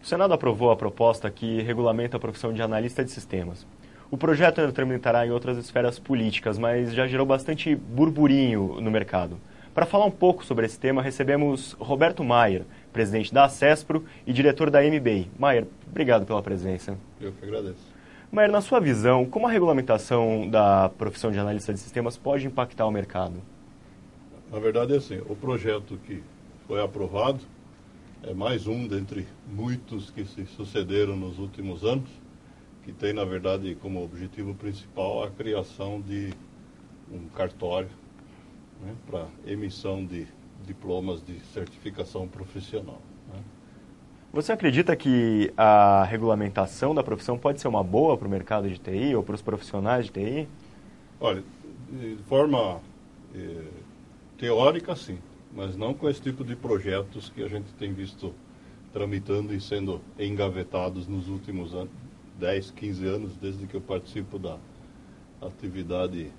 O Senado aprovou a proposta que regulamenta a profissão de analista de sistemas. O projeto ainda tramitará em outras esferas políticas, mas já gerou bastante burburinho no mercado. Para falar um pouco sobre esse tema, recebemos Roberto Maier, presidente da Acespro e diretor da MBA. Maier, obrigado pela presença. Eu que agradeço. Maier, na sua visão, como a regulamentação da profissão de analista de sistemas pode impactar o mercado? Na verdade, é assim, o projeto que foi aprovado é mais um dentre muitos que se sucederam nos últimos anos, que tem, na verdade, como objetivo principal a criação de um cartório, né, para emissão de diplomas de certificação profissional. Né. Você acredita que a regulamentação da profissão pode ser uma boa para o mercado de TI ou para os profissionais de TI? Olha, de forma teórica, sim, mas não com esse tipo de projetos que a gente tem visto tramitando e sendo engavetados nos últimos 10, 15 anos, desde que eu participo da atividade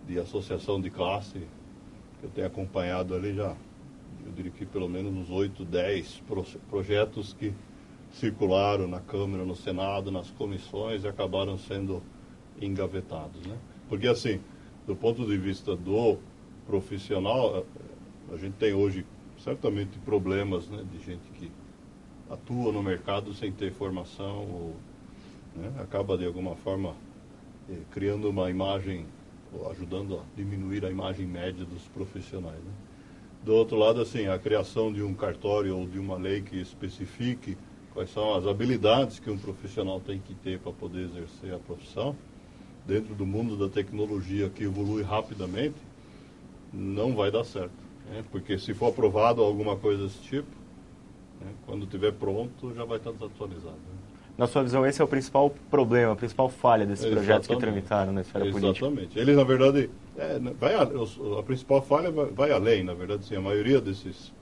de associação de classe, que eu tenho acompanhado ali já, eu diria que pelo menos uns 8, 10 projetos que circularam na Câmara, no Senado, nas comissões e acabaram sendo engavetados, né? Porque assim, do ponto de vista do profissional, a gente tem hoje certamente problemas, né, de gente que atua no mercado sem ter formação ou, né, acaba de alguma forma criando uma imagem, ou ajudando a diminuir a imagem média dos profissionais, né? Do outro lado, assim, a criação de um cartório ou de uma lei que especifique quais são as habilidades que um profissional tem que ter para poder exercer a profissão, dentro do mundo da tecnologia que evolui rapidamente, não vai dar certo, né? Porque se for aprovado alguma coisa desse tipo, né, quando estiver pronto, já vai estar desatualizado, né? Na sua visão, esse é o principal problema, a principal falha desses projetos que tramitaram na esfera política? Exatamente. Eles, na verdade, a principal falha vai além, na verdade, sim, a maioria desses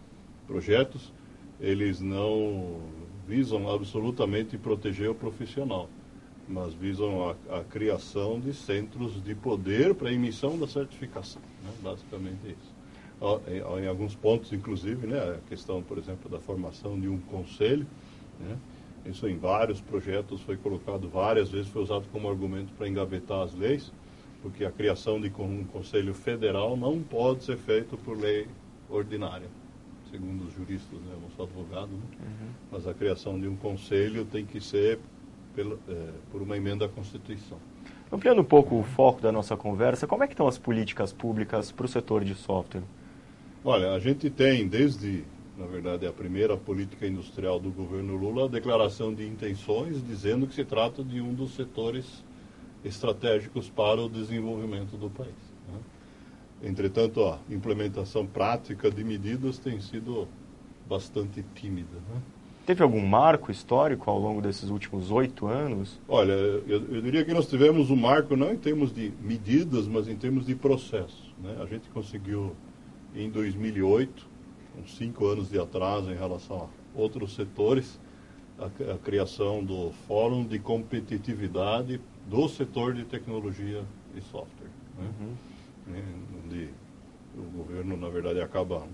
projetos, eles não visam absolutamente proteger o profissional, mas visam a criação de centros de poder para a emissão da certificação, né? Basicamente isso. Em alguns pontos, inclusive, né, a questão, por exemplo, da formação de um conselho, né? Isso em vários projetos foi colocado várias vezes, foi usado como argumento para engavetar as leis, porque a criação de um conselho federal não pode ser feita por lei ordinária, segundo os juristas, né? Eu não sou advogado, né? Mas a criação de um conselho tem que ser por uma emenda à Constituição. Ampliando um pouco o foco da nossa conversa, como é que estão as políticas públicas para o setor de software? Olha, a gente tem desde, na verdade, a primeira política industrial do governo Lula, a declaração de intenções dizendo que se trata de um dos setores estratégicos para o desenvolvimento do país, né? Entretanto, a implementação prática de medidas tem sido bastante tímida, né? Teve algum marco histórico ao longo desses últimos 8 anos? Olha, eu diria que nós tivemos um marco não em termos de medidas, mas em termos de processo, né? A gente conseguiu, em 2008, uns 5 anos de atraso em relação a outros setores, a criação do Fórum de Competitividade do setor de tecnologia e software, né? Onde o governo, na verdade, acaba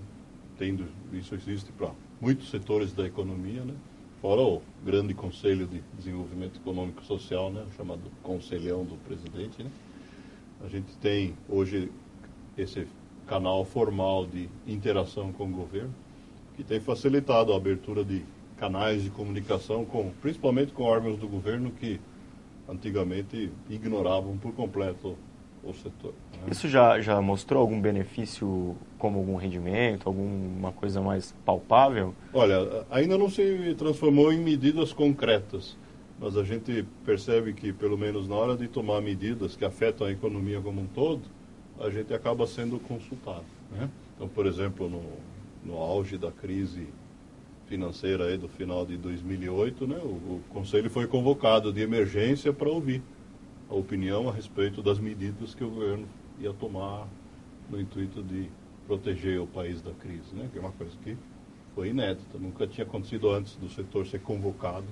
tendo, isso existe para muitos setores da economia, né? Fora o grande Conselho de Desenvolvimento Econômico e Social, né? Chamado Conselhão do Presidente, né? A gente tem hoje esse canal formal de interação com o governo, que tem facilitado a abertura de canais de comunicação, principalmente com órgãos do governo que antigamente ignoravam por completo o setor, né? Isso já mostrou algum benefício, como algum rendimento, alguma coisa mais palpável? Olha, ainda não se transformou em medidas concretas, mas a gente percebe que, pelo menos na hora de tomar medidas que afetam a economia como um todo, a gente acaba sendo consultado, né? Então, por exemplo, no auge da crise financeira aí do final de 2008, né, o Conselho foi convocado de emergência para ouvir a opinião a respeito das medidas que o governo ia tomar no intuito de proteger o país da crise, né, que é uma coisa que foi inédita, nunca tinha acontecido antes do setor ser convocado,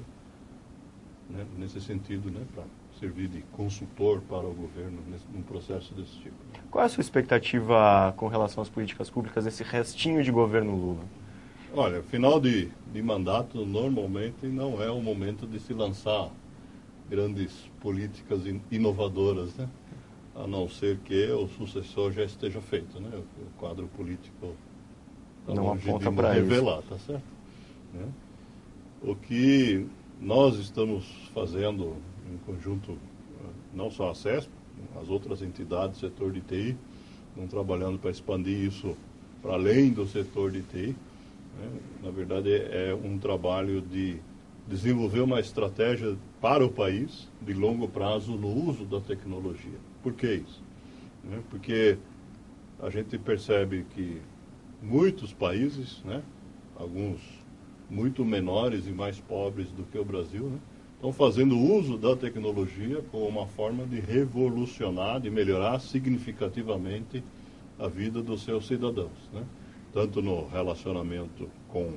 né, nesse sentido, né, para servir de consultor para o governo num processo desse tipo. Qual é a sua expectativa com relação às políticas públicas nesse restinho de governo Lula? Olha, final de mandato normalmente não é o momento de se lançar grandes políticas inovadoras, né? A não ser que o sucessor já esteja feito, né? O quadro político está Não longe aponta de para isso. revelar, tá certo? Né? O que nós estamos fazendo em conjunto, não só a CESP, as outras entidades do setor de TI, estão trabalhando para expandir isso para além do setor de TI. Né? Na verdade, é um trabalho de desenvolver uma estratégia para o país de longo prazo no uso da tecnologia. Por que isso? Né? Porque a gente percebe que muitos países, né, alguns muito menores e mais pobres do que o Brasil, né, estão fazendo uso da tecnologia como uma forma de revolucionar, de melhorar significativamente a vida dos seus cidadãos, né? Tanto no relacionamento com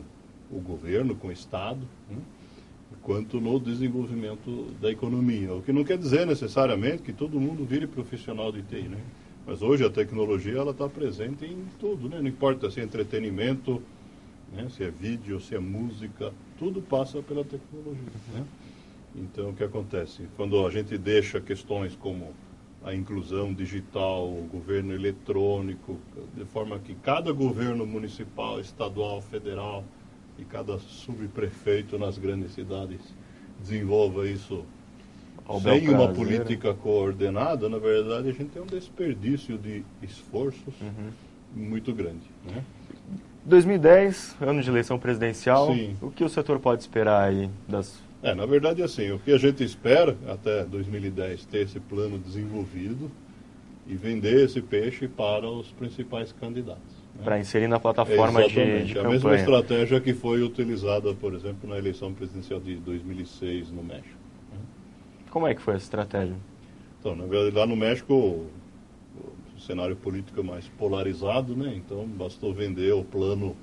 o governo, com o Estado, né, quanto no desenvolvimento da economia. O que não quer dizer necessariamente que todo mundo vire profissional de TI, né? Mas hoje a tecnologia ela está presente em tudo, né? Não importa se é entretenimento, né, se é vídeo, se é música, tudo passa pela tecnologia, né? Então, o que acontece? Quando a gente deixa questões como a inclusão digital, o governo eletrônico, de forma que cada governo municipal, estadual, federal e cada subprefeito nas grandes cidades desenvolva isso sem uma política coordenada, na verdade, a gente tem um desperdício de esforços muito grande, né? 2010, ano de eleição presidencial. Sim. O que o setor pode esperar aí das... Na verdade, assim, o que a gente espera até 2010 ter esse plano desenvolvido e vender esse peixe para os principais candidatos, né? Para inserir na plataforma de campanha. A mesma estratégia que foi utilizada, por exemplo, na eleição presidencial de 2006 no México, né? Como é que foi essa estratégia? Então, na verdade, lá no México, o cenário político é mais polarizado, né? Então, bastou vender o plano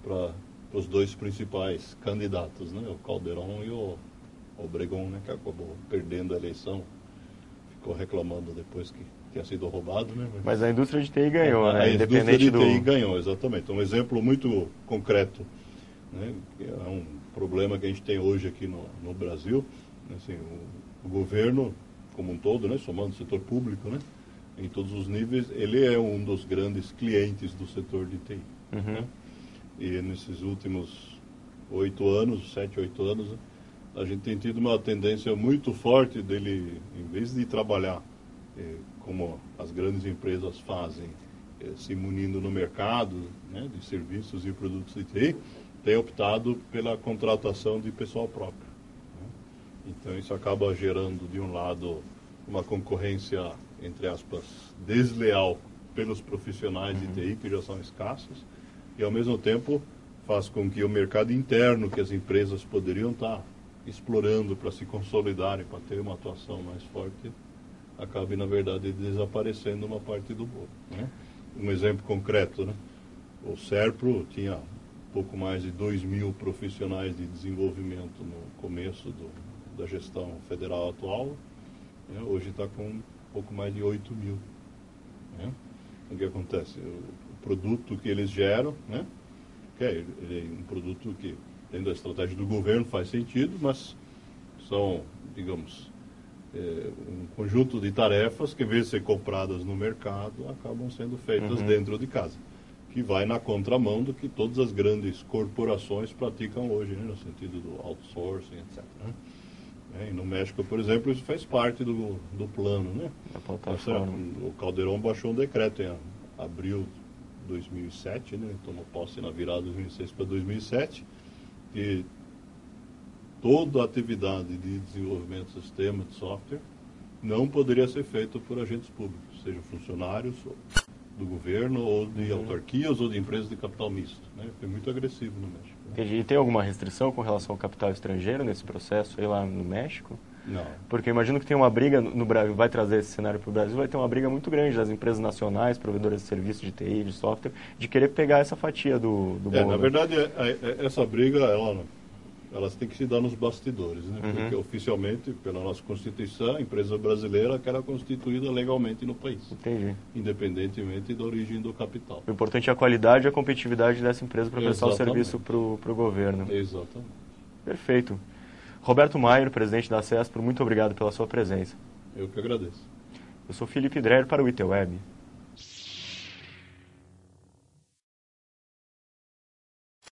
para os dois principais candidatos, né? O Calderón e o Obregón, né? Que acabou perdendo a eleição, ficou reclamando depois que tinha sido roubado, né? Mas a indústria de TI ganhou, né? A indústria de TI ganhou, exatamente. Um exemplo muito concreto, né? É um problema que a gente tem hoje aqui no Brasil, assim, o governo como um todo, né? Somando o setor público, né? Em todos os níveis, ele é um dos grandes clientes do setor de TI, né? E nesses últimos 7, 8 anos, a gente tem tido uma tendência muito forte dele, em vez de trabalhar como as grandes empresas fazem, se munindo no mercado, né, de serviços e produtos de TI, tem optado pela contratação de pessoal próprio, né? Então isso acaba gerando, de um lado, uma concorrência, entre aspas, desleal pelos profissionais de TI, que já são escassos, e ao mesmo tempo faz com que o mercado interno que as empresas poderiam estar explorando para se consolidarem, para ter uma atuação mais forte, acabe, na verdade, desaparecendo uma parte do bolo, né? Um exemplo concreto, né? O SERPRO tinha pouco mais de 2.000 profissionais de desenvolvimento no começo da gestão federal atual, né? Hoje está com um pouco mais de 8.000, né? O que acontece? O produto que eles geram, né? Ele é um produto que, dentro da estratégia do governo, faz sentido, mas são, digamos, um conjunto de tarefas que, em vez de ser compradas no mercado, acabam sendo feitas dentro de casa, que vai na contramão do que todas as grandes corporações praticam hoje, né? No sentido do outsourcing, etc., né? E no México, por exemplo, isso faz parte do plano, né? Da plataforma. O Calderón baixou um decreto em abril de 2007, né? Tomou posse na virada de 2006 para 2007, e toda a atividade de desenvolvimento de sistema, de software, não poderia ser feita por agentes públicos, sejam funcionários do governo, ou de autarquias, ou de empresas de capital misto, né? Foi muito agressivo no México, né? Entendi. E tem alguma restrição com relação ao capital estrangeiro nesse processo aí lá no México? Não. Porque eu imagino que tem uma briga no Brasil, vai trazer esse cenário para o Brasil, vai ter uma briga muito grande das empresas nacionais, provedoras de serviços de TI, de software, de querer pegar essa fatia do bolo. Na verdade, essa briga, ela elas têm que se dar nos bastidores, né? Porque oficialmente, pela nossa Constituição, a empresa brasileira que era constituída legalmente no país. Entendi. Independentemente da origem do capital. O importante é a qualidade e a competitividade dessa empresa para prestar o serviço para o governo. Exatamente. Perfeito. Roberto Maier, presidente da CESPRO, muito obrigado pela sua presença. Eu que agradeço. Eu sou Felipe Dreher para o ITWeb.